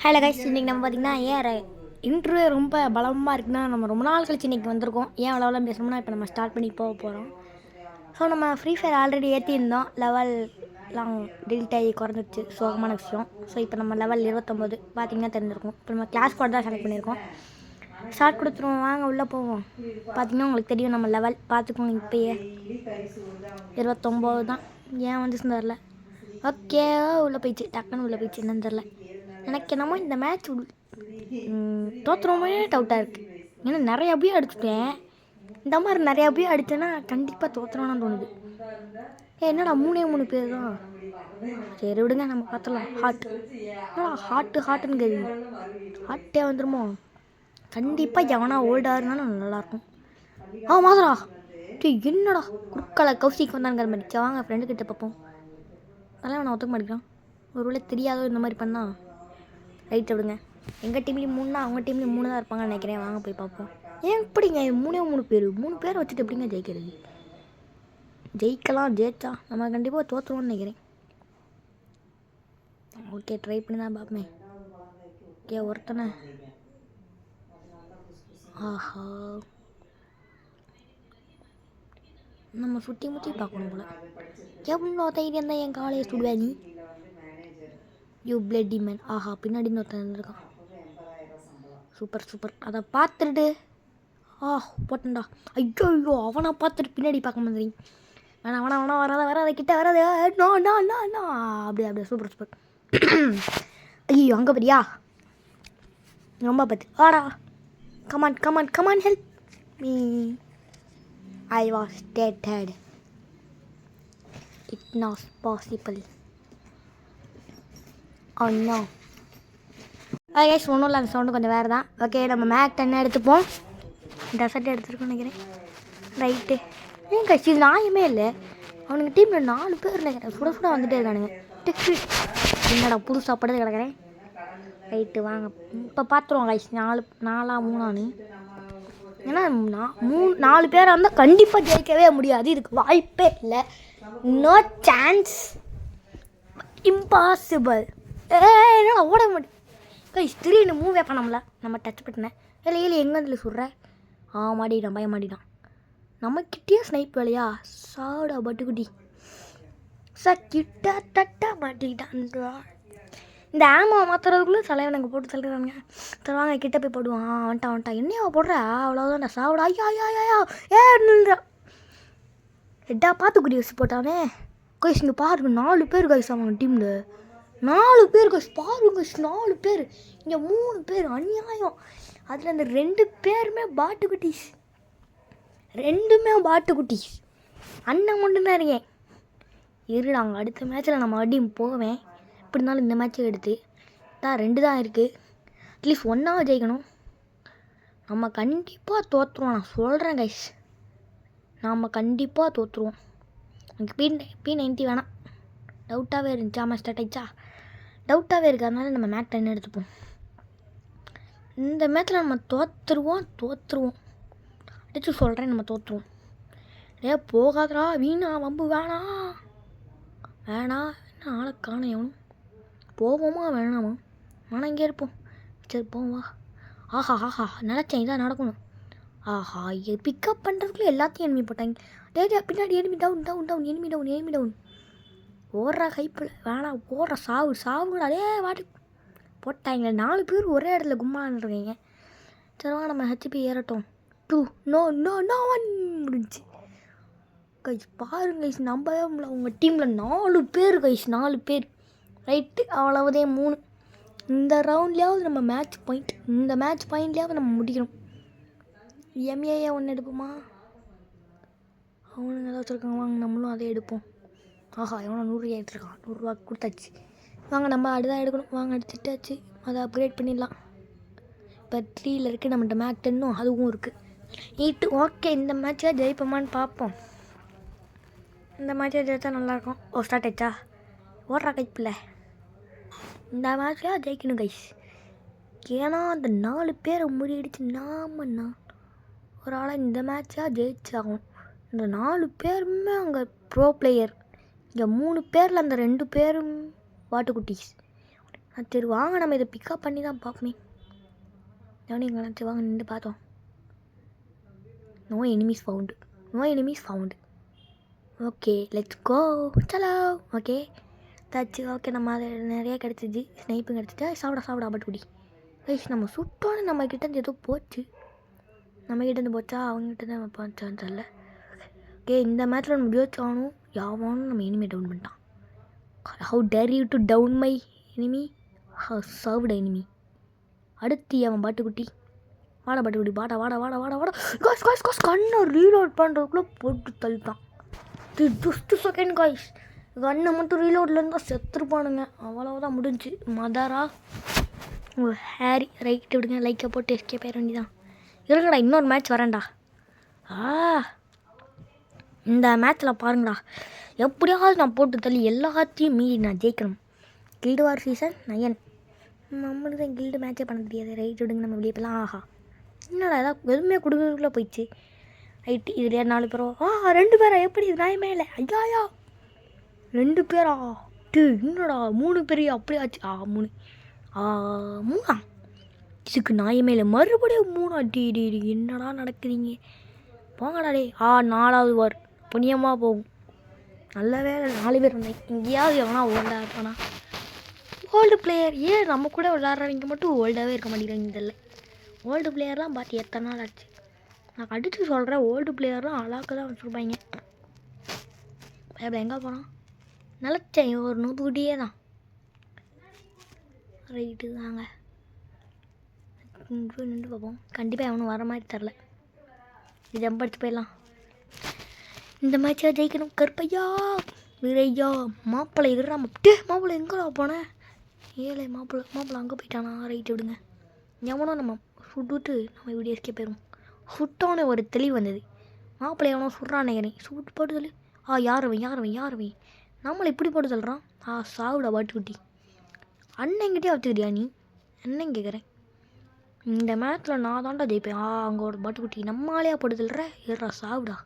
Hello guys, இன்றைக்கி நம்ம பார்த்திங்கன்னா இன்ட்ரோ ரொம்ப பலமாக இருக்குன்னா நம்ம ரொம்ப நாள் கழிச்சு இன்றைக்கி வந்திருக்கோம். ஏன் அவ்வளோலாம் பேசணும்னா இப்போ நம்ம ஸ்டார்ட் பண்ணி போக போகிறோம். ஸோ நம்ம ஃப்ரீ ஃபயர் ஆல்ரெடி ஏற்றிருந்தோம், லெவல்லாம் டில்ட் ஆகி குறைஞ்சிச்சு, சோகமான விஷயம். ஸோ இப்போ நம்ம லெவல் 29 பார்த்திங்கன்னா தெரிஞ்சிருக்கும். இப்போ நம்ம கிளாஸ் கோட் தான் செலக்ட் பண்ணியிருக்கோம். ஸ்டார்ட் கொடுத்துருவோம், வாங்க உள்ளே போவோம். பார்த்திங்கன்னா உங்களுக்கு தெரியும் நம்ம லெவல் பார்த்துக்கோங்க. இப்போயே 29 தான். ஏன் வந்துச்சுன்னு தெரில. ஓகே, உள்ளே போயிடுச்சு, டக்குன்னு உள்ளே போயிடுச்சு, என்னன்னு தெரில. எனக்கு என்னமோ இந்த மேட்ச் தோற்றுறோமே டவுட்டாக இருக்குது. ஏன்னா நிறைய அப்படியே அடிச்சுட்டேன். இந்த மாதிரி நிறையா அப்படியே அடித்தேன்னா கண்டிப்பாக தோற்றுறோன்னு தோணுது. என்னடா 3 பேர் தான். சரி விடுங்க, நம்ம பார்த்துலாம். ஹாட்டுன்னு கேள்வி, ஹாட்டே வந்துடுமோ? கண்டிப்பாக எவனா ஓல்டாக இருந்தாலும் நல்லாயிருக்கும். மாதரா என்னடா குறுக்கலை கௌசிக்கு வந்தாங்கிற மாதிரி. வாங்க ஃப்ரெண்டுக்கிட்ட பார்ப்போம். அதெல்லாம் நான் ஒத்துக்க மாட்டேங்கிறான். ஒரு வேளை தெரியாதோ இந்த மாதிரி பண்ணால் ரைட் விடுங்க. எங்கள் டீம்லேயும் 3 அவங்க டீம்லேயும் 3 தான் இருப்பாங்கன்னு நினைக்கிறேன். வாங்க போய் பார்ப்போம். ஏன் எப்படிங்க 3 பேர் வச்சுட்டு எப்படிங்க ஜெயிக்கிறது? ஜெயிச்சா நம்ம கண்டிப்பாக தோற்றுருவோம்னு நினைக்கிறேன். ஓகே, ட்ரை பண்ணி தான் பார்ப்பேன். ஓகே, ஒருத்தனை ஆஹா நம்ம சுற்றி முற்றி பார்க்கணும் போல. எவ்வளோ தைரியம் தான் என் காலையை சுடுவா நீ? You bloody man. ஆஹா, பின்னாடி ஒருத்தன் இருந்திருக்கான். சூப்பர். அதை பார்த்துட்டு போட்டேன்டா. ஐயோ அவனை பார்த்துட்டு பின்னாடி பார்க்க மாதிரி. வேணாம் வராத கிட்ட வராது. அப்படியே சூப்பர். ஐயோ அங்கே பாரியா, ரொம்ப பார்த்து வாடா. Come on help me. I was dead. It not possible. Oh no. Guys, ஒன்றும் இல்லை, அந்த சவுண்டு கொஞ்சம் வேறு தான். ஓகே, நம்ம மேக் 10 எடுத்துப்போம். டெசர்ட் எடுத்துருக்கோன்னு நினைக்கிறேன். ரைட்டு. ஏன் கைஸ், இது நியாயமே இல்லை. அவனுங்க டீமில் 4 பேர் நினைக்கிறேன். சுட வந்துட்டே இருக்கானுங்க. என்னடா புது சாப்பாடு கிடக்கிறேன். ரைட்டு, வாங்க இப்போ பார்த்துருவோம் கைஸ். 4-3 ஏன்னா 4 பேராக இருந்தால் கண்டிப்பாக ஜெயிக்கவே முடியாது. இதுக்கு வாய்ப்பே இல்லை. No chance, impossible. என்னால் ஓட முடியும் கைஸ். திடீர்னு மூவே பண்ணோம்ல, நம்ம டச் பண்ணினேன். இல்லை எங்கே இதில் சொல்கிறேன். மாட்டிட்டான். நம்மக்கிட்டே ஸ்னைப் வேலையா? சாடா பட்டுக்குட்டி கிட்ட மாட்டிக்கிட்டான்டா. இந்த ஆமாவை மாற்றுறதுக்குள்ளே தலைவனுக்கு போட்டு தள்ளுறாங்க. தருவாங்க, கிட்ட போய் போடுவான். வந்துட்டான். என்னையா போடுற? அவ்வளோதான் சாவிடா. ஐயா நின்றா. எட்டா பார்த்துக்குடி வச்சு போட்டானே. கைஸ் இங்கே பாருங்க, 4 பேர் கைஸ். அவங்க டீமில் 4 பேர் கைஸ். பாருங்க 4 பேர். இங்கே 3 பேர். அநியாயம். அதில் அந்த 2 பேருமே பாட்டுக்குட்டிஸ். அண்ணன் மட்டும்தான் இருக்கேன். இருடாங்க, அடுத்த மேட்ச்சில் நம்ம அடியும் போவேன். எப்படி இருந்தாலும் இந்த மேட்ச்சை எடுத்து 2 தான் இருக்குது. அட்லீஸ்ட் 1 ஜெயிக்கணும். நம்ம கண்டிப்பாக தோற்றுருவோம். நான் சொல்கிறேன் கைஸ், நம்ம கண்டிப்பாக தோற்றுருவோம். எனக்கு P90 வேணாம். டவுட்டாகவே இருந்துச்சு. ஆமாம், ஸ்டார்ட் ஆகிடுச்சா? டவுட்டாகவே இருக்குது. அதனால நம்ம மேக் 10 எடுத்துப்போம். இந்த மேட்ச்சில் நம்ம தோற்றுருவோம். அடிச்சு சொல்கிறேன், நம்ம தோற்றுருவோம். போகாதரா, வீணா வம்பு வேணாம். என்ன ஆளை காண எவனும். போவோமா வேணாமா? ஆனால் இங்கே இருப்போம். சரி போவோம் வா. ஆஹா நினச்சேன் இதான் நடக்கணும். பிக்கப் பண்ணுறதுக்குள்ளே எல்லாத்தையும் எனிமி போட்டாங்க. டே பின்னாடி எனிமி டவுன். Enemy down. ஓடுற கைப்பில் வேணாம். ஓடுற சாவுங்களா. வாட்டு போட்டாங்க. 4 பேர் ஒரே இடத்துல கும்மான்ருக்கீங்க. சரிவா, நம்ம ஹெச்பி ஏறட்டும். 2 நோ 1 முடிஞ்சு கைஸ். பாருங்க கைஸ், நம்பவே முடியல. உங்கள் டீமில் 4 பேர் கைஸ். 4 பேர். ரைட்டு, அவ்வளவுதே 3. இந்த ரவுண்ட்லேயாவது நம்ம மேட்ச் பாயிண்ட்லேயாவது நம்ம முடிக்கணும். எம்ஏஏ 1 எடுப்போமா? அவனுங்க ஏதாவது வச்சுருக்காங்க, வாங்க நம்மளும் அதே எடுப்போம். எவனோ 100 ஆகிட்டுருக்கான். 100 ரூபா கொடுத்தாச்சு. வாங்க நம்ம அடுதான் எடுக்கணும். வாங்க எடுத்துட்டாச்சு. அதை அப்கிரேட் பண்ணிடலாம். இப்போ 3 இருக்குது நம்மகிட்ட. மேக் 10 அதுவும் இருக்குது. ஓகே, இந்த மேட்ச்சை ஜெயிப்போமான்னு பார்ப்போம். இந்த மேட்ச்சை ஜெயிச்சா நல்லாயிருக்கும். ஸ்டார்ட் ஆயிடுச்சா? ஓடுறா கைப்பில்லை. இந்த மேட்ச்சாக ஜெயிக்கணும் கைஸ். ஏன்னா அந்த 4 பேரை முறியடிச்சு நாமண்ணா ஒரு ஆளாக இந்த மேட்சாக ஜெயிச்சாகும். இந்த 4 பேருமே அங்கே ப்ரோ பிளேயர். இங்கே 3 பேரில் அந்த 2 பேரும் வாட்டுக்குட்டிஸ். சரி வாங்க நம்ம இதை பிக்கப் பண்ணி தான் பார்ப்போமே. கவனிங்களா, சரி வாங்க நின்று பார்த்தோம். No enemies found. Okay let's go. சலோ. ஓகே தாச்சு. ஓகே நம்ம அதை நிறைய கிடச்சிச்சு. ஸ்னைப்பும் கிடச்சிட்டு சாப்பிட பட்டுக்குடி கைஸ். நம்ம சுட்டோன்னு நம்மக்கிட்டேருந்து ஏதோ போச்சு. நம்மக்கிட்டேருந்து போச்சா அவங்ககிட்ட தான் போச்சான்னு தெரியல. ஓகே இந்த மேட்ச்சில் நம்ம ஜோதிச்சாகணும். யாவானும் நம்ம எனிமி டவுன் பண்ணிட்டான். How dare you to down my enemy, how served enemy. அடுத்து அவன் பாட்டுக்குட்டி வாடா. காய்ஸ் கண்ணை ரீலோட் பண்ணுறதுக்குள்ளே போட்டு தள்ளிட்டான். Just second guys. கண்ணை மட்டும் ரீலோடில் இருந்தால் செத்துருப்பானுங்க. அவ்வளோதான் முடிஞ்சு. மதரா ஹேரி. ரைட்டு விடுங்க. லைக்கை போட்டு எஸ்கேப் ஆயிட வேண்டியதான். இருக்கடா இன்னொரு மேட்ச் வரேன்டா. இந்த மேட்ச்சில் பாருங்கடா, எப்படியாவது நான் போட்டு தள்ளி எல்லாத்தையும் மீறி நான் ஜெயிக்கணும். கில்டு வார் சீசன் 9. நம்மளுக்கு தான் கில்டு மேட்சே பண்ண தெரியாது. ரைட் விடுங்க. நம்ம வெளியே போகலாம். ஆஹா என்னடா ஏதாவது எதுவுமே கொடுக்குறதுக்குள்ளே போயிடுச்சு. ரைட்டு இதுலையா 4 பேரோ? 2 பேரா? எப்படி இது நியாயமே இல்லை. ஐயா 2 பேரா? என்னடா 3 பேரையா? அப்படியே ஆச்சு. 3 இதுக்கு நியாயமே இல்லை. மறுபடியும் 3 டி என்னடா நடக்குதுங்க? போங்கடா டே. 4வது வார் புண்ணியமாக போகும். நல்ல வேலை 4 பேர் வந்தேன். எங்கேயாவது எவனா ஓல்டாக இருப்பானா? ஓல்டு பிளேயர் ஏன் நம்ம கூட விளாட்றவங்க மட்டும் ஓல்டாகவே இருக்க மாட்டேங்கிறாங்க. இதில் ஓல்டு பிளேயர்லாம் பார்த்து எத்தனை நாள் ஆச்சு. நான் அடித்து சொல்கிறேன், ஓல்டு பிளேயர்லாம் அழகாக தான் வச்சுருப்பாங்க. இப்போ எங்கே போனான்? நிலச்சேன் ஒரு 100 குட்டியே தான். ரைட்டு தாங்க. நின்று பார்ப்போம். கண்டிப்பாக எவனும் வர மாதிரி தெரில. இது ஜம்படிச்சு போயிடலாம். இந்த மேட்சாக ஜெயிக்கணும். கருப்பையா விரையா மாப்பிள்ளை எதிரா. மாப்பிள்ளை எங்கடா போனேன்? ஏழை மாப்பிள்ளை அங்கே போயிட்டானா? ரைட்டு விடுங்க. எவனோ நம்ம சுட்டுட்டு நம்ம இப்படி எஸ்கேப் போயிடும். சுட்டோன்னு ஒரு தெளிவு வந்தது. மாப்பிள்ளை எவனோ சுட்றான் நினைக்கிறேன். சுட்டு போட்டு சொல்லி யாருவன் நம்மளை இப்படி போட்டு சொல்கிறான். சாவுடா பாட்டுக்குட்டி. அண்ணங்கிட்டே வச்சுக்கிட்டியா நீ? அண்ணன் கேட்குறேன். இந்த மேட்ச்சில் நான் தான்டா ஜெயிப்பேன். அங்கே ஒரு பாட்டுக்குட்டி நம்மளாலேயா போட்டு சொல்கிற? ஏறா சாவுடா.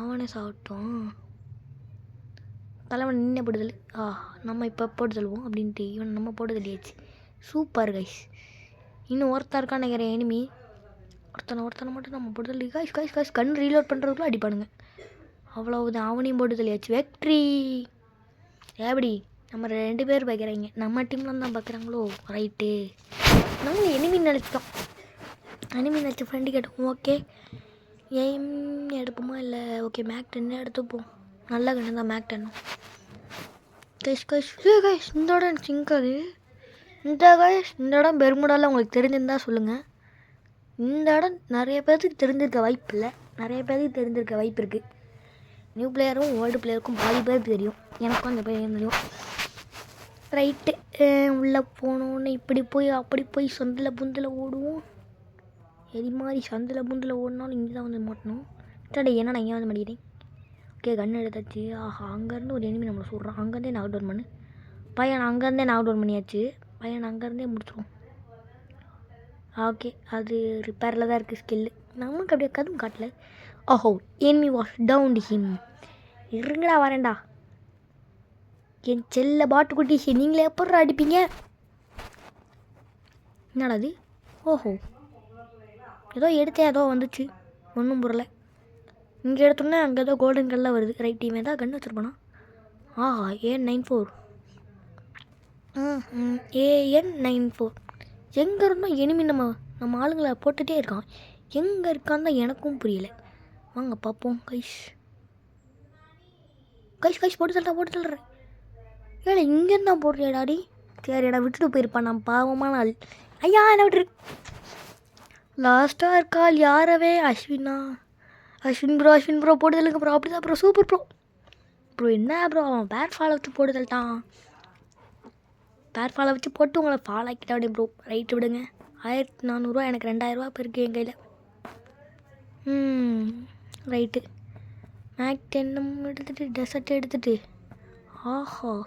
அவனே சாப்பிட்டோம். தலைவன் நின்று போடுதல். நம்ம இப்போ போட்டு தள்ளுவோம் அப்படின்ட்டு இவன் நம்ம போட்டு தள்ளியாச்சு. Super guys. இன்னும் ஒருத்தர் இருக்கான்னு நினைக்கிறேன் எனிமி. ஒருத்தனை மட்டும் நம்ம போட்டு தள்ளி காய்ஸ் கண் ரீலோட் பண்ணுறதுக்குள்ள அடிப்பானுங்க. அவ்வளவுதான். அவனையும் போட்டு தள்ளியாச்சு. வெக்ட்ரி. எப்படி நம்ம 2 பேர் பார்க்குறாங்க. நம்ம டீம்லாம் தான் பார்க்குறாங்களோ? ரைட்டு. நம்ம எனிமி நினச்சிட்டோம். எனிமி நினச்ச ஃப்ரெண்டு கேட்டோம். ஓகே எய்ம் எடுப்போமா இல்லை? ஓகே மேக் 10 எடுத்துப்போம். நல்ல கண்ணு தான் மேக் 10. கைஸ் இந்த இடம் எனக்கு சிங்காது. இந்த இடம் பெருமுடாவில் உங்களுக்கு தெரிஞ்சிருந்தால் சொல்லுங்கள். இந்த இடம் நிறைய பேருக்கு தெரிஞ்சிருக்க வாய்ப்பு இல்லை. நிறைய பேருக்கு தெரிஞ்சிருக்க வாய்ப்பு இருக்குது. நியூ பிளேயரும் ஓல்டு பிளேயருக்கும் பாதி பேருக்கு தெரியும். எனக்கும் அந்த பேர் தெரியும். ரைட்டு உள்ளே போனோன்னு இப்படி போய் அப்படி போய் சந்தில் புந்தில் ஓடுவோம். எது மாதிரி சந்தில் புந்தில் ஓடினாலும் இங்கே தான் வந்து மாட்டணும். சரி ஏன்னா நான் இங்கே வந்து மாட்டிக்கிட்டேன். ஓகே கன்று எடுத்தாச்சு. அங்கேருந்து ஒரு எனிமி நம்மளை சொல்கிறான். அங்கேருந்தே நான் அவுட் பண்ணு பையன். அங்கேருந்தே நான் அவுட் பண்ணியாச்சு. பையன் அங்கேருந்தே முடிச்சிடும். ஓகே அது ரிப்பேரில் தான் இருக்குது ஸ்கில்லு. நமக்கு அப்படியே கதும் காட்டல. Enemy was down him. இருங்கடா வரேன்டா. என் செல்ல பாட்டுக்குட்டி நீங்களே எப்போ அடிப்பீங்க? என்னடா அது? ஏதோ எடுத்தேன், ஏதோ வந்துச்சு. ஒன்றும் புரியல. இங்கே எடுத்தோன்னே அங்கே ஏதோ கோல்டன் கல்லில் வருது. ரைட் டீம் தான் கன்று வச்சுருப்பானா? AN94. AN94 எங்கே இருந்தோம் எனிமி நம்ம ஆளுங்களை போட்டுகிட்டே இருக்கான். எங்கே இருக்கான்னு தான் எனக்கும் புரியலை. வாங்க பார்ப்போம். கைஸ் போட்டு தள்ளுறேன். ஏடா இங்கேருந்து தான் போடுறியாடாடி? சரிடா விட்டுட்டு போயிருப்பான். நான் பாவமான ஆள். ஐயா என்ன விட்டுரு. லாஸ்ட்டாக இருக்கால் யாரவே? அஸ்வின் ப்ரோ போடுதலுங்க ப்ரோ. அப்படி தான் ப்ரோ. சூப்பர் ப்ரோ என்ன ப்ரோ அவன் பேர் ஃபாலோ வச்சு போடுதல்ட்டான். பேர் ஃபாலோ வச்சு போட்டு உங்களை ஃபாலோ ஆக்கிட்டா அப்படியே ப்ரோ. ரைட்டு விடுங்க. 1400 எனக்கு 2000 இப்போ இருக்குது என் கையில். ரைட்டு மேக் 10 எடுத்துகிட்டு டெசர்ட் எடுத்துகிட்டு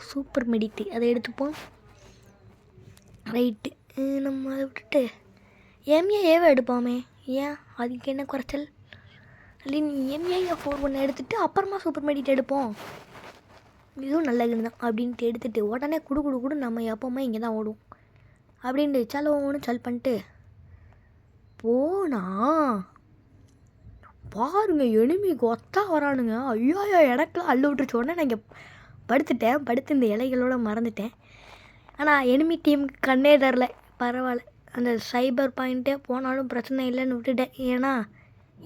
சூப்பர் மெடிட்டு அதை எடுத்துப்போம். ரைட்டு நம்ம அதை விட்டுட்டு MAஏவை எடுப்போமே. ஏன் அதுக்கு என்ன குறைச்சல்? 41 எடுத்துகிட்டு அப்புறமா சூப்பர் மெடிட் எடுப்போம். இதுவும் நல்ல கன்று தான் அப்படின்ட்டு எடுத்துகிட்டு உடனே குடு நம்ம எப்போவுமே இங்கே தான் ஓடுவோம் அப்படின்ட்டு சலோன்னு சல் பண்ணிட்டு போனா பாருங்க எனிமி கொத்தா வரானுங்க. ஐயோ எனக்குலாம் அள்ளு விட்டுருச்சு. உடனே நான் இங்கே படுத்து இந்த இலைகளோட மறந்துட்டேன். ஆனால் எனிமி டீமுக்கு கண்ணே தரல. பரவாயில்ல, அந்த சைபர் பாயிண்ட்டே போனாலும் பிரச்சனை இல்லைன்னு விட்டுட்டேன். ஏன்னா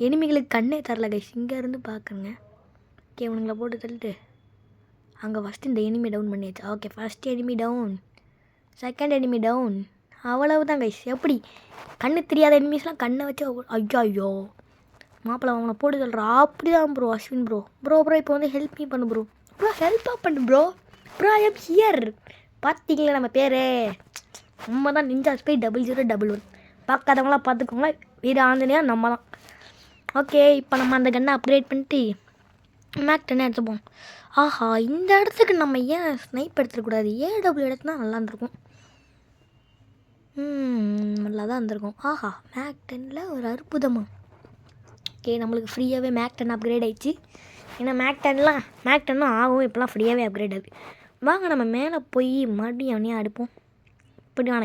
எனிமிகளுக்கு கண்ணே தரல கைஸ். இங்கேருந்து பார்க்குறேங்க. ஓகே, இவனுங்களை போட்டு தள்ளிட்டு அங்கே ஃபஸ்ட்டு இந்த எனிமி டவுன் பண்ணியாச்சு. Okay, first enemy down, second enemy down. அவ்வளவு தான் கைஸ். எப்படி கண்ணு தெரியாத எனிமீஸ்லாம் கண்ணை வச்சு ஐயோ மாப்பிள்ளை அவனை போட்டு சொல்கிறா. அப்படி தான் ப்ரோ அஸ்வின் ப்ரோ இப்போ வந்து ஹெல்ப் மீ பண்ணு ப்ரோ ஹெல்ப்பாக பண்ணு ப்ரோ ஐ எம் ஹியர். பார்த்தீங்களா நம்ம பேர் நம்ம தான் நிஞ்சா ஸ்பை 0011. பார்க்காதவங்களாம் பார்த்துக்கோங்க. வீடு ஆந்தனையா நம்ம தான். ஓகே, இப்போ நம்ம அந்த கன்னை அப்கிரேட் பண்ணிட்டு மேக் 10 எடுத்துப்போம். ஆஹா, இந்த இடத்துக்கு நம்ம ஏன் ஸ்னைப் எடுத்துக்கூடாது? ஏடபிள்யூ எடுத்துனா நல்லா இருந்திருக்கும். நல்லா தான் இருந்திருக்கும். ஆஹா, மேக் 10ல் ஒரு அற்புதமாக. ஓகே, நம்மளுக்கு ஃப்ரீயாகவே மேக் 10 அப்கிரேட் ஆகிடுச்சு. ஏன்னா மேக் 10ம் ஆகும். இப்போலாம் ஃப்ரீயாகவே அப்கிரேட் ஆகுது. வாங்க நம்ம மேலே போய் மறுபடியும் அவனையும் அடுப்போம்.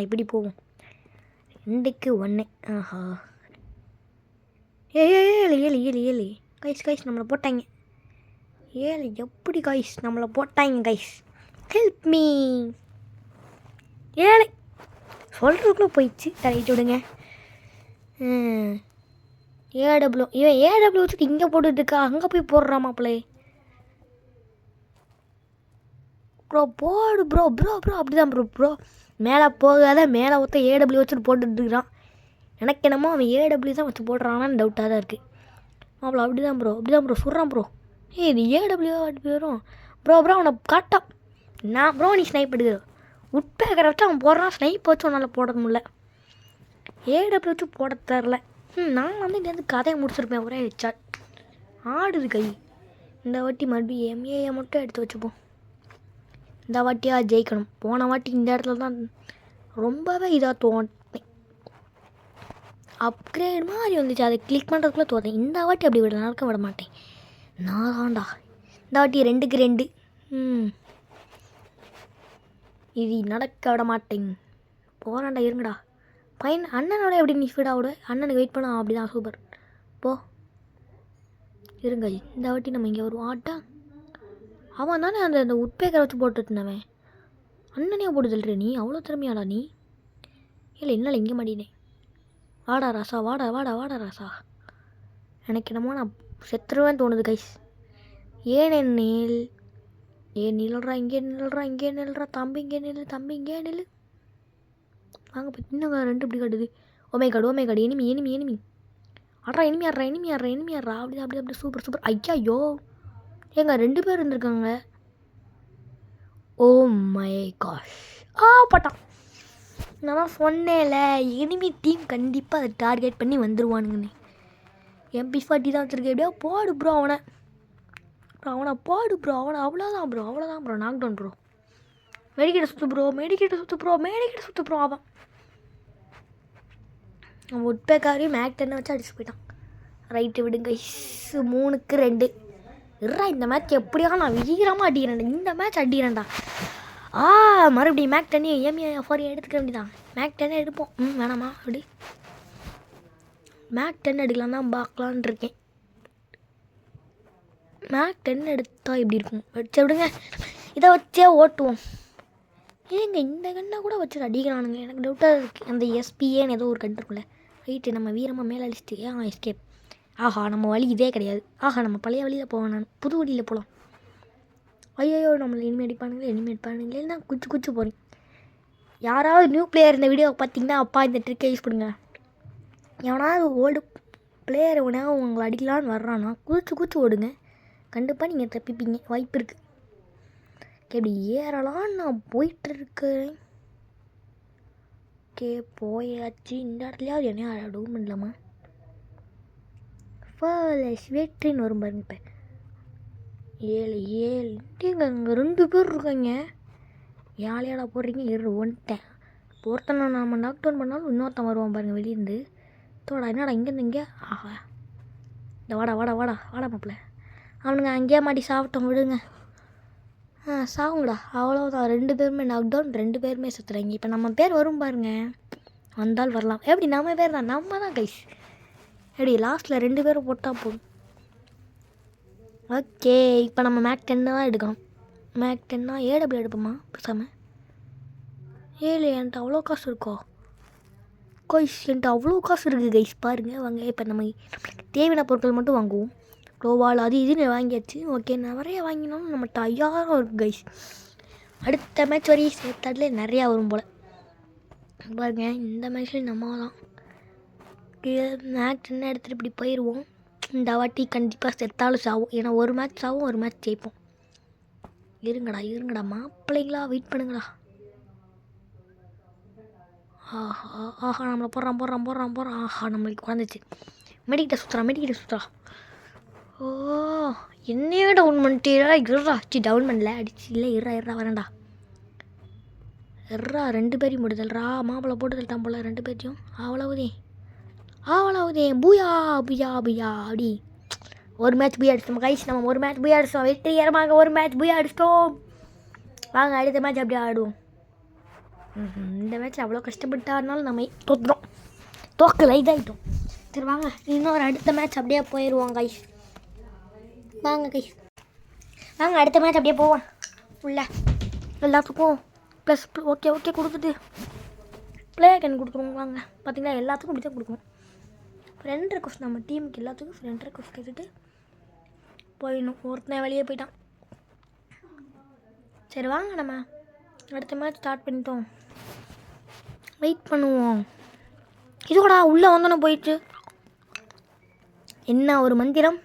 இப்படி போவோம். 2க்கு 1. ஆஹா, ஏழு கைஸ் நம்மளை போட்டாங்க. 7 எப்படி கைஸ் நம்மளை போட்டாங்க கைஸ். Help me. 7 சொல்கிறதுக்குள்ளே போயிடுச்சு. தரையிட்டு விடுங்க. ஏடபிள்யூ வச்சுட்டு இங்கே போட்டுட்டுருக்கா. அங்கே போய் போடுறாமாப்பிள்ளை. போடு ப்ரோ அப்படி தான் ப்ரோ மேலே போகாத. மேலே ஒருத்த ஏடபிள்யூ வச்சுட்டு போட்டுட்டுருக்கான். எனக்கு என்னமோ அவன் ஏடபிள்யூ தான் வச்சு போடுறானான்னு டவுட்டாக தான் இருக்குது. மாப்பிள்ள அப்படி தான் ப்ரோ சொல்கிறான் ப்ரோ. இது ஏடபிள்யூ அப்படி வரும் ப்ரோ அவனை காட்டான். நான் ப்ரோ நீ ஸ்னைப் எடுக்கிற உட்பேக்கரை வச்சு அவன் போடுறான். ஸ்னைப் வச்சு அவனால் போட முடியல. ஏடபிள்யூ வச்சு போட தரல. நான் வந்து இங்கேருந்து கதையை முடிச்சிருப்பேன். ஒரே ஹெட்ஷாட். ஆடுது கை. இந்த வாட்டி மறுபடியும் எம்ஏயை மட்டும் எடுத்து வச்சுப்போம். இந்த வாட்டியாக ஜெயிக்கணும். போன வாட்டி இந்த இடத்துல தான் ரொம்பவே இதாக தோணேன். அப்கிரேட் மாதிரி வந்துச்சு. அதை கிளிக் பண்ணுறதுக்குள்ளே தோற்றேன். இந்த வாட்டி அப்படி நடக்க விட மாட்டேன். நான் தான்டா இந்த வாட்டி 2க்கு 2. இது நடக்க விட மாட்டேங்க. போகிறான்டா இருங்கடா. பையன் அண்ணனோட எப்படி நீ ஸ்பீடாக விட. அண்ணனுக்கு வெயிட் பண்ண. அப்படி தான் சூப்பர். போ இருங்க. இந்த வாட்டி நம்ம இங்கே வருவோம். ஆட்டா அவன் தானே அந்த உட்பேக்கரை வச்சு போட்டுருந்தவன். அண்ணனையே போட்டு சொல்கிற நீ. அவ்வளோ திறமையாடா நீ. இல்லை என்னால் இங்கே மாட்டினேன். வாடா ராசா. எனக்கு என்னமோ நான் செத்துருவேன்னு தோணுது கைஸ். ஏன் நில்றா இங்கே நில்றா தம்பி இங்கே நில்லு. வாங்க போய் இன்னும் 2 இப்படி காட்டுது. ஓமே காடு எனிமி ஆடுறா எனிமி ஆடுறா. அப்படி சூப்பர். ஐயோ ஏங்க 2 பேர் இருந்திருக்காங்க. Oh my gosh. பட்டான். நான் சொன்னேன்ல எனிமி டீம் கண்டிப்பாக அதை டார்கெட் பண்ணி வந்துடுவானுங்கன்னு. MP40 தான் வச்சுருக்கேன். எப்படியா போடு ப்ரோ அவனை போடு ப்ரோ. அவ்வளோதான் ப்ரோ நாக் டவுன் ப்ரோ. மெடிக்கெட்டை சுற்று ப்ரோ. அவன் உட்பேக்காரையும் மேக் 10 வச்சு அடிச்சு போயிட்டான். ரைட்டு விடுங்க. 3க்கு 2. இந்த மேட்ச் எப்படியா நான் வீரமாக அடிக்கிறேன்டா. இந்த மேட்ச் அடிக்கிறேன்டா. மறுபடியும் மேக் 10 எம்ஏ40 எடுத்துக்க வேண்டியதான். மேக் 10 எடுப்போம். வேணாமா அப்படி மேக் 10 எடுக்கலாம் தான் பார்க்கலான் இருக்கேன். மேக் 10 எடுத்தால் எப்படி இருக்கும்? வச்சு விடுங்க. இதை வச்சே ஓட்டுவோம். ஏங்க இந்த கண்ணை கூட வச்சு அடிக்கிறானுங்க. எனக்கு டவுட்டாக இருக்குது. அந்த SPAன்னு ஏதோ ஒரு கண் இருக்குல்ல. ரைட்டு நம்ம வீரமாக மேலே அடிச்சுட்டு எஸ்கேப். ஆஹா நம்ம வழி இதே கிடையாது. நம்ம பழைய வழியில் போவேன். நான் புது வழியில் போகலாம். ஐயோ நம்மளை இனிமே அடிப்பானுங்களே நான் குச்சி போகிறேன். யாராவது நியூ பிளேயர் இந்த வீடியோவை பார்த்தீங்கன்னா இந்த ட்ரிக்கை யூஸ் பண்ணுங்க. எவனாவது ஓல்டு பிளேயர் உங்களை அடிக்கலான்னு வர்றான்னா குச்சி ஓடுங்க. கண்டிப்பாக நீங்கள் தப்பிப்பீங்க. வாய்ப்பு இருக்குது. இப்படி ஏறலான்னு நான் போயிட்டுருக்கேன். ஓகே போயாச்சு. இந்த இடத்துலையாவது என்ன டவுன் பண்ணலாமா? வெற்றின்னு வரும் பாருங்க. இப்போ 7 இங்கே 2 பேர் இருக்காங்க. யாழையாடா போடுறீங்க? வந்துட்டேன். ஒருத்தனை நம்ம நாக் டவுன் பண்ணாலும் இன்னொருத்தன் வருவான் பாருங்கள் வெளியேருந்து. தோடா என்னடா இங்கேருந்து இங்கே. இந்த வாடா மாப்பிள்ள. அவனுங்க அங்கேயே மாட்டி சாப்பிட்டோம் விடுங்க. சாவுங்கடா. அவ்வளோதான், 2 பேருமே நாக் டவுன், 2 பேருமே சுற்றுறாங்க. இப்போ நம்ம பேர் வரும் பாருங்க, வந்தால் வரலாம். எப்படி நம்ம பேர் தான், நம்ம தான் கைஸ். எப்படி லாஸ்ட்டில் 2 பேரும் போட்டால் போதும். ஓகே, இப்போ நம்ம மேக் 10 தான் எடுக்கணும். மேக் 10னா ஏடபிள்யூ எடுப்போமா பேசாமல்? என்கிட்ட அவ்வளோ காசு இருக்கோ கைஸ்? என்கிட்ட அவ்வளோ காசு இருக்குது கைஸ், பாருங்கள். வாங்க இப்போ நம்ம தேவையான பொருட்கள் மட்டும் வாங்குவோம். க்ளோவால் அது இதுன்னு வாங்கியாச்சு. ஓகே, நிறைய வாங்கினாலும் நம்மகிட்ட 5000 இருக்குது கைஸ். அடுத்த மேட்ச் வரையும் சேர்த்தாலே நிறையா வரும் போல். பாருங்க, இந்த மேட்ச்லேயும் நம்ம தான் மேட்ச் என்ன எடுத்துகிட்டு இப்படி போயிடுவோம். இந்த வாட்டி கண்டிப்பாக செத்தாலும் சாவும். ஏன்னா ஒரு மேட்ச் சாவும், ஒரு மேட்ச் ஜெயிப்போம். இருங்கடா மாப்பிள்ளைங்களா, வெயிட் பண்ணுங்கடா. ஆஹா நம்மளை போடுறான். ஆஹா நம்மளுக்கு குறைஞ்சிச்சு. மெடிக்கிட்ட சுற்றுறா. ஓ, என்னையே டவுன் பண்ணிட்டீரா? டவுன் பண்ணல, அடிச்சு இல்லை. இருறா வரேன்டா. 2 பேரையும் போட்டுதல்றா. மாப்பிள்ளை போட்டுதல்ட்டான் போல 2 பேரையும். அவ்வளவுதே பூயா. அப்படி ஒரு மேட்ச் பூயா அடிச்சிட்டோம் கைஸ். நம்ம ஒரு மேட்ச் பூயா அடிச்சிட்டோம். வெற்றிகரமாக ஒரு மேட்ச் பூயா அடிச்சிட்டோம். வாங்க அடுத்த மேட்ச் அப்படியே ஆடுவோம். இந்த மேட்ச் அவ்வளோ கஷ்டப்பட்டு ஆடினாலும் நம்ம தோக்கலை, இதாகிட்டோம். சரி வாங்க, இன்னொரு அடுத்த மேட்ச் அப்படியே போயிடுவோம் கைஸ். வாங்க அடுத்த மேட்ச் அப்படியே போவோம். ஃபுல்லாக எல்லாத்துக்கும் ப்ளஸ் ஓகே கொடுத்துட்டு ப்ளே கேன் கொடுத்துருவோம். வாங்க, பார்த்தீங்களா எல்லாத்துக்கும் இப்படி தான் கொடுக்கணும். ஃப்ரெண்ட் ரெக்வஸ்ட் நம்ம டீமுக்கு எல்லாத்துக்கும் ஃப்ரெண்ட் ரெக்வஸ்ட் கேட்டுட்டு போயிடணும். ஒருத்தனை வெளியே போயிட்டான். சரி வாங்க, நம்ம அடுத்த மேட்ச் ஸ்டார்ட் பண்ணிட்டோம். வெயிட் பண்ணுவோம். இதோடா உள்ளே வந்தோன்னே போயிடுச்சு. என்ன ஒரு மந்திரம்.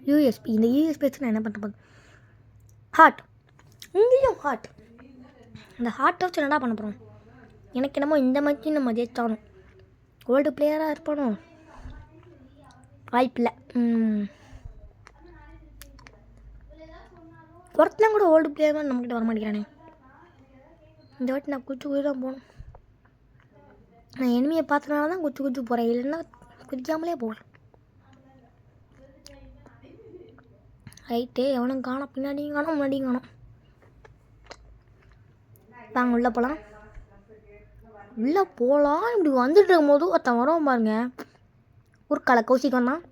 யூஎஸ்பி. இந்த யூஎஸ்பி வச்சு நான் என்ன பண்ணுறேன்? ஹார்ட். இங்கேயும் ஹார்ட். அந்த ஹார்ட்டை வச்சு என்னடா பண்ண போகிறோம்? எனக்கு என்னமோ இந்த மாதிரி நம்ம ஜெயிச்சாகணும். கோல்டு பிளேயராக இருப்பானோ? வாய்ப்பில்லை. ஒருத்தன் கூட ஓல்டு பிளேயர் தான் நம்மக்கிட்ட வர மாட்டேங்கிறானே. இந்த வாட்டி நான் குச்சி தான் போகணும். நான் எனிமையை பார்த்தனால தான் குச்சி போகிறேன், இல்லைன்னா குதிக்காமலே போவேன். ரைட்டு, எவனும் காணும், பின்னாடியும் காணும், முன்னாடியும் காணும். வாங்க உள்ளே போகலாம். இப்படி வந்துட்டு இருக்கும்போது ஒருத்தன் வரோம் பாருங்க. ஊர்க்கால கௌசிக்கம் தான்.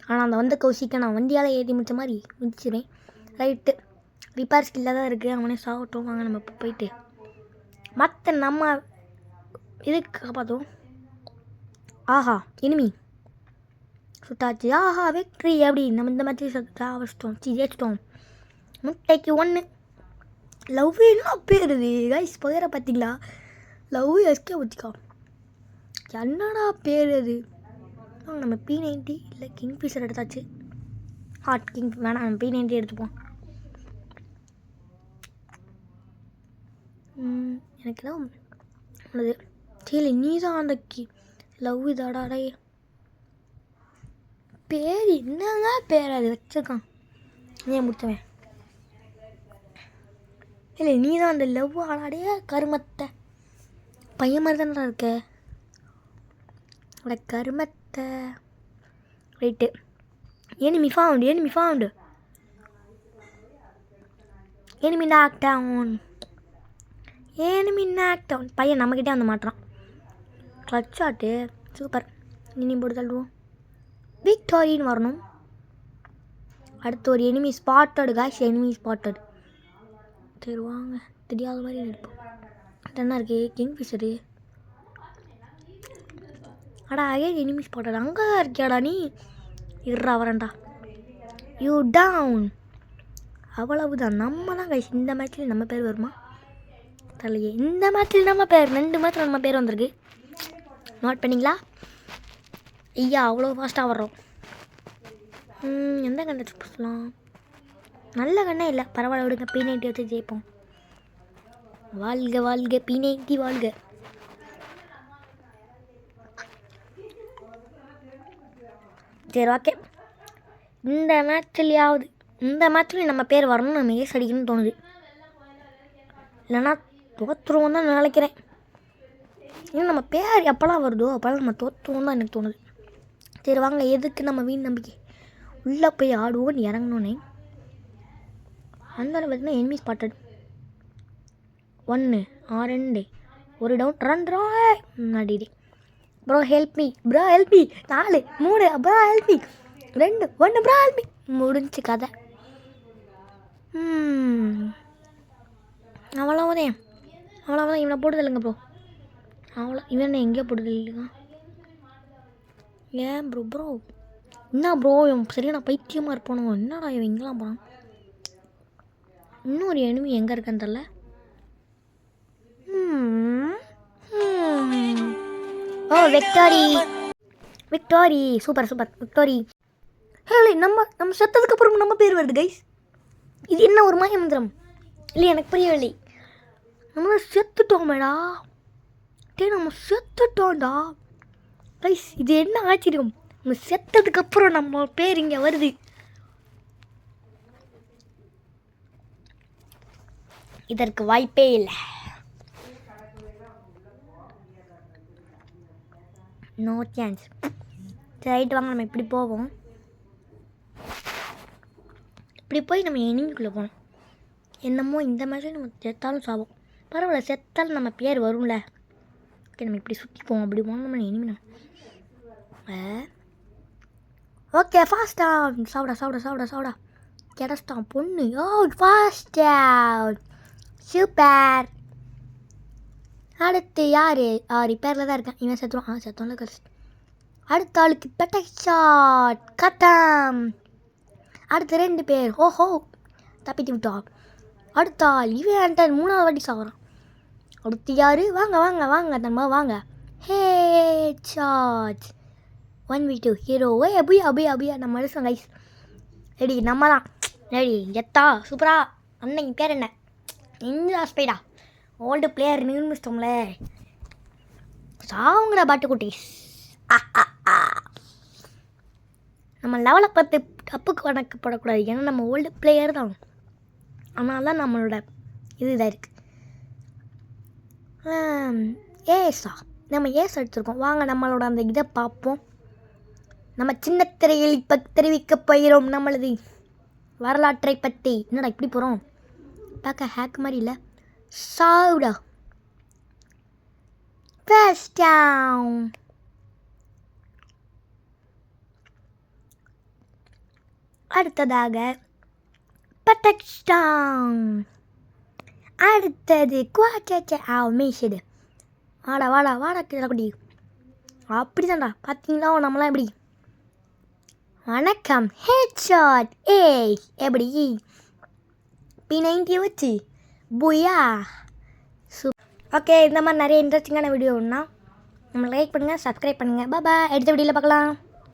ஆனால் அந்த வந்த கௌசிக்க நான் வண்டியால் ஏற்றி முடிச்ச மாதிரி முடிச்சிடுவேன். ரைட்டு, ரிப்பேர் ஸ்கில்லாக தான் இருக்குது. அவனே சாகட்டும். வாங்க நம்ம இப்போ போயிட்டு மற்ற நம்ம இதுக்கு காப்பாற்றுவோம். ஆஹா இனிமி சுட்டாச்சு. ஆஹா வெற்றி. அப்படி நம்ம இந்த மாதிரி அவசிட்டோம், ஜெயிச்சிட்டோம். முட்டைக்கு 1. லவ் எல்லாம் பேருது கைஸ். பேரை பார்த்தீங்களா? லவ் எஸ்கே வச்சுக்கா. என்னடா பேர் அது? நம்ம P90 இல்லை கிங்ஃபிஷர் எடுத்தாச்சு. ஹாட் கிங் வேணாம், நம்ம P90 எடுத்துப்போம். எனக்குலாம் உள்ளது சரி. நீ தான் அந்த லவ் இதாடாடே. பேர் என்னங்க பேர் அது வச்சுருக்கான்? ஏன் முடித்தவன் இல்லை, நீ தான் அந்த லவ் ஆடாடே. கருமத்தை பையன் மாதிரி தானடா இருக்க. அவட கருமத்தை. Right, enemy found. Enemy knock down. பையன் நம்மக்கிட்டே வந்து மாட்டுறான். Clutch shot super. இனி போட்டு தள்ளுவோம். விக்டோரின்னு வரணும். அடுத்து ஒரு எனிமி ஸ்பாட்டடு காய்ஸ். சரி வாங்க, தெரியாத மாதிரி எடுப்போம். என்ன இருக்குது? கிங்ஃபிஷரு. அடா எனிமி ஸ்பாட்டட். அங்கே தான் இருக்கியாடா நீ? இருறா வரேன்டா. You down. அவ்வளவுதான். நம்ம தான் கைஸ். இந்த மேட்ச்லேயும் நம்ம பேர் வருமா தெரியலையே. இந்த மேட்ச்சில் நம்ம பேர் 2 மேட்ச்சில் நம்ம பேர் வந்திருக்கு. நோட் பண்ணிங்களா? ஐயா அவ்வளோ ஃபாஸ்ட்டாக வர்றோம். எந்த கண்ணை சொல்லலாம்? நல்ல கண்ணே இல்லை, பரவாயில்ல விடுங்க. P90 வச்சு ஜெயிப்போம். வாழ்க P90 வாழ்க. சரி ஓகே, இந்த மேட்ச்லேயும் நம்ம பேர் வரணும்னு நம்ம ஏஸ் அடிக்கணும்னு தோணுது. இல்லைன்னா தோற்றுருவோம் தான் நினைக்கிறேன். இன்னும் நம்ம பேர் எப்போல்லாம் வருதோ அப்போல்லாம் நம்ம தோற்றுவோம் தான் எனக்கு தோணுது. சரி வாங்க, எதுக்கு நம்ம வீண் நம்பிக்கை. உள்ளே போய் ஆடுவோன்னு இறங்கணுன்னே அந்த பார்த்தீங்கன்னா எனிமி ஸ்பாட்டட் 1 2 ஒரு டவுன் ரன் அடிடி bro help me 4 3 bro help me 2 1 bro help me முடிஞ்சு கதை. அவ்வளோதான் இவனை போடுறது இல்லைங்க ப்ரோ. இவன் எங்கே போடுறது இல்லைங்க. ஏன் ப்ரோ என்ன ப்ரோ சரியா நான் பைத்தியமாக இருப்பானோ என்னடா இவன் இங்கெல்லாம் போகிறான். இன்னொரு எனிமி எங்கே இருக்கான்னு தெரில. ஓ விக்டோரி சூப்பர் விக்டோரி. ஹே நம்ம செத்ததுக்கு அப்புறம் நம்ம பேர் வருது கைஸ். இது என்ன ஒரு மாய மந்திரம் இல்லை எனக்கு புரியவில்லை. நம்ம செத்துட்டோமேடா. நம்ம செத்துட்டோம்டா கைஸ். இது என்ன ஆச்சரியம். நம்ம செத்ததுக்கப்புறம் நம்ம பேர் இங்கே வருது. இதற்கு வாய்ப்பே இல்லை. No chance. ரைட் வாங்க நம்ம இப்படி போவோம். இப்படி போய் நம்ம எனிமிக்குள்ளே போகணும். என்னமோ இந்த மாதிரி நம்ம செத்தாலும் சாவோம். பரவாயில்ல செத்தாலும் நம்ம பேர் வரும்ல. ஓகே நம்ம இப்படி சுற்றி போவோம். அப்படி போகணும் நம்ம எனிமி. ஓகே ஃபாஸ்ட்டாக சாப்பிடா கிடச்சிட்டான் பொண்ணு. ஓ ஃபாஸ்ட்டாக சூப்பர். அடுத்து யார் ரிப்பேரில் தான் இருக்கேன். இவன் செத்துருவான். செத்தோம்ல கழிச்சு அடுத்த ஆளுக்கு பெட்டை ஷாட் கட்டம். அடுத்து 2 பேர். ஓஹோ தப்பிட்டு விட்டா. அடுத்த ஆள் இவன் 3ஆவது வாட்டி சாப்பிட்றான். அடுத்து யார் வாங்க நம்ம வாங்க. ஹே ஷாட் 1v2 ஹீரோ. அபியா நம்ம அடிச்சோம் கைஸ். ரெடி நம்ம தான் ரெடி. எத்தா சூப்பரா. அன்னைக்கு பேர் என்ன இந்த ஸ்பைடா ஓல்டு பிளேயர் நிர்மிச்சிட்டோம்ல. சாவுங்கடா பாட்டுக்குட்டீஸ். நம்ம லெவலை பார்த்து கப்புக்கு வணக்கப்படக்கூடாது. ஏன்னா நம்ம ஓல்டு பிளேயர் தான். அதனால தான் நம்மளோட இதாக இருக்குது. ஏஸா நம்ம ஏஸ் எடுத்துருக்கோம். வாங்க நம்மளோட அந்த இதை பார்ப்போம். நம்ம சின்ன திரையில் இப்போ தெரிவிக்க போகிறோம் நம்மளது வரலாற்றை பற்றி. என்னடா இப்படி போகிறோம் பார்க்க ஹேக் மாதிரி இல்லை. சாவுடா ஃபர்ஸ்ட் டவுன். அடுத்ததாக பட்டக்ஸ்டான். அடுத்தது குவாச்சா மீஷடு. வாடா கிடக்குடி. அப்படி தான்டா பார்த்தீங்களா நம்மளாம் எப்படி. வணக்கம் ஹெட்ஷாட். எப்படி P90 வச்சு புயா ஓகே. இந்த மாதிரி நிறைய இன்ட்ரெஸ்டிங்கான வீடியோன்னா நம்ம லைக் பண்ணுங்கள், சப்ஸ்கிரைப் பண்ணுங்கள். பாய். அடுத்த வீடியோவில் பார்க்கலாம்.